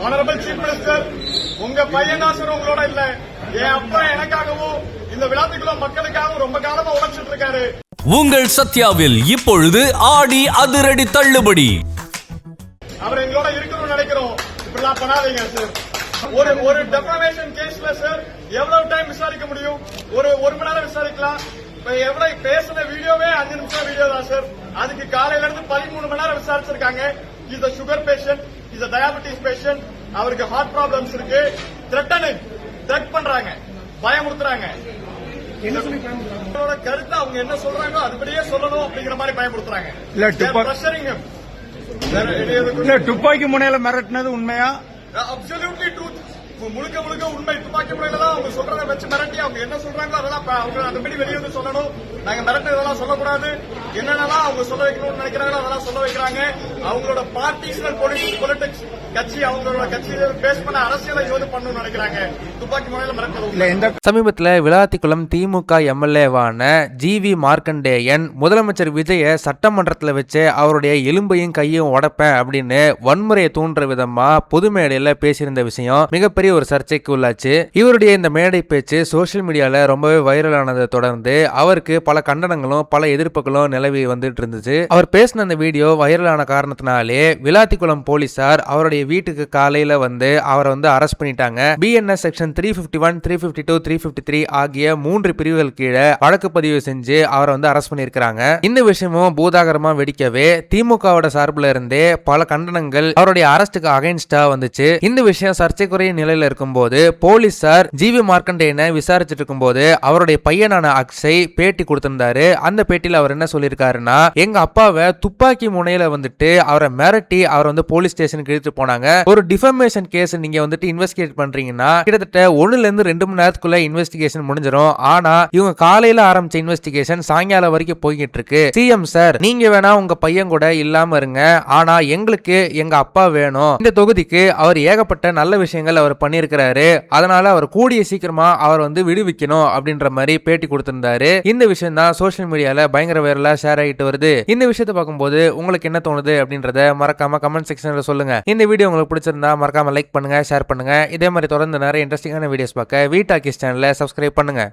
Honourable chief minister, உங்க பையன் தான் சார் உங்களோட இல்ல. என் அப்பா எனக்காகவும் இந்த விழாத்துக்குள்ள மக்களுக்காகவும் ரொம்ப காலமா உழைச்சிட்டு இருக்காரு. உங்கள் சத்யாவில் இப்பொழுது ஆடி அதிரடி தள்ளுபடி. அவர் எங்களோட இருக்கணும்னு நினைக்கிறோம். இப்படிலாம் பண்ணாதீங்க சார். ஒரு டெஃபமேஷன் கேஸ்ல சார் எவ்வளவு டைம் விசாரிக்க முடியும்? ஒரு மணி நேரம் விசாரிக்கலாம். எவ்வளவு பேசின வீடியோவே 5 நிமிஷம் வீடியோ தான் சார். அதுக்கு காலையில இருந்து 13 மணி நேரம் விசாரிச்சிருக்காங்க. Is sugar patient, is diabetes patient, அவருக்கு ஹார்ட் ப்ராப்ளம்ஸ் இருக்கு. த்ரெட் பண்றாங்க, பயமுறுத்துறாங்க. கருத்து அவங்க என்ன சொல்றாங்களோ அதுபடியே சொல்லணும் அப்படிங்கிற மாதிரி பயமுறுத்துறாங்க. துப்பாக்கி முனையில மிரட்டினது உண்மையா? Absolutely truth. முழுக்க உண்மை. துப்பாக்கி முறையில தான் அவங்க சொல்றத வச்சு மிரட்டி அவங்க என்ன சொல்றாங்களோ அதெல்லாம் அவங்க அதுபடி வெளியே வந்து சொல்லணும். நாங்க மிரட்டதெல்லாம் சொல்லக்கூடாது. என்னென்னலாம் அவங்க சொல்ல வைக்கணும்னு நினைக்கிறாங்களோ அதெல்லாம் சொல்ல வைக்கிறாங்க. அவங்களோட பார்ட்டிஷனல் பொலிட்டிக்ஸ் கட்சி, அவங்களோட கட்சியை பேஸ் பண்ண அரசியலை இது பண்ணணும்னு நினைக்கிறாங்க. துப்பாக்கி முறையில மிரட்டது. சமீபத்தில் விளாத்திக்குளம் திமுக எம்எல்ஏவான ஜிவி மார்க்கண்டேயன் முதலமைச்சர் விஜய சட்டமன்றத்தில் வச்சு அவருடைய எலும்பையும் கையும் உடைப்பேன் அப்படின்னு வன்முறையை தூண்டுற விதமா பொது மேடையில பேசியிருந்த விஷயம் மிகப்பெரிய ஒரு சர்ச்சைக்கு உள்ளாச்சு. இவருடைய இந்த மேடை பேச்சு சோசியல் மீடியால ரொம்பவே வைரல் ஆனதை தொடர்ந்து அவருக்கு பல கண்டனங்களும் பல எதிர்ப்புகளும் நிலவி வந்துட்டு இருந்துச்சு. அவர் பேசின அந்த வீடியோ வைரலான காரணத்தினாலே விளாத்திக்குளம் போலீசார் அவருடைய வீட்டுக்கு காலையில வந்து அவரை வந்து அரெஸ்ட் பண்ணிட்டாங்க. பிஎன்எஸ் செக்ஷன் 351, 352, 353 ஆகிய 3 பிரிவுகள் கீழே வழக்கு பதிவு செஞ்சு அவரை வந்து அரெஸ்ட் பண்ணிருக்காங்க. இந்த விஷயமும் பூதாகரமா வெடிக்கவே திமுகவோட சார்பில் இருந்தே பல கண்டனங்கள் அவருடைய அரெஸ்டுக்கு அகைன்ஸ்டா வந்துச்சு. இந்த விஷயம் சர்ச்சைக்குரிய நிலையில இருக்கும்போது போலீசார் ஜிவி மார்க்கண்டேயனை விசாரிச்சுட்டு இருக்கும்போது அவருடைய பையனான அக்ஷய் பேட்டி கொடுத்திருந்தாரு. அந்த பேட்டியில அவர் என்ன சொல்லியிருக்காருன்னா, எங்க அப்பாவை துப்பாக்கி முனையில வந்துட்டு அவரை மிரட்டி அவர் வந்து போலீஸ் ஸ்டேஷனுக்கு இழுத்து போனாங்க. ஒரு டிஃபமேஷன் கேஸ் நீங்க வந்துட்டு இன்வெஸ்டிகேட் பண்றீங்கன்னா கிட்டத்தட்ட 1 ல இருந்து 2 மணி நேரத்துக்குள்ள இன்வெஸ்டிகேஷன் முடிஞ்சிடும். ஆனா இவங்க காலையில ஆரம்பிச்ச இன்வெஸ்டிகேஷன் சாயங்காலம் வரைக்கும் போய்கிட்டு இருக்கு. சிஎம் சார், நீங்க வேணா உங்க பையன் கூட இல்லாம இருங்க, ஆனா எங்களுக்கு எங்க அப்பா வேணும். இந்த தொகுதிக்கு அவர் ஏகப்பட்ட நல்ல விஷயங்கள் அவர் பண்ணியிருக்கிறாரு, அதனால அவர் கூடிய சீக்கிரமா அவர் வந்து விடுவிக்கணும் அப்படின்ற மாதிரி பேட்டி கொடுத்திருந்தாரு. இந்த விஷயம் தான் சோசியல் மீடியால பயங்கர வைரலா ஷேர் ஆகிட்டு வருது. இந்த விஷயத்தை பார்க்கும்போது உங்களுக்கு என்ன தோணுது அப்படின்றத மறக்காம கமெண்ட் செக்ஷன்ல சொல்லுங்க. இந்த வீடியோ உங்களுக்கு பிடிச்சிருந்தா மறக்காம லைக் பண்ணுங்க, ஷேர் பண்ணுங்க. இதே மாதிரி தொடர்ந்து நிறைய இன்ட்ரெஸ்டிங்கான வீடியோஸ் பார்க்க வீ டாக்கீஸ் சேனலை சப்ஸ்கிரைப் பண்ணுங்க.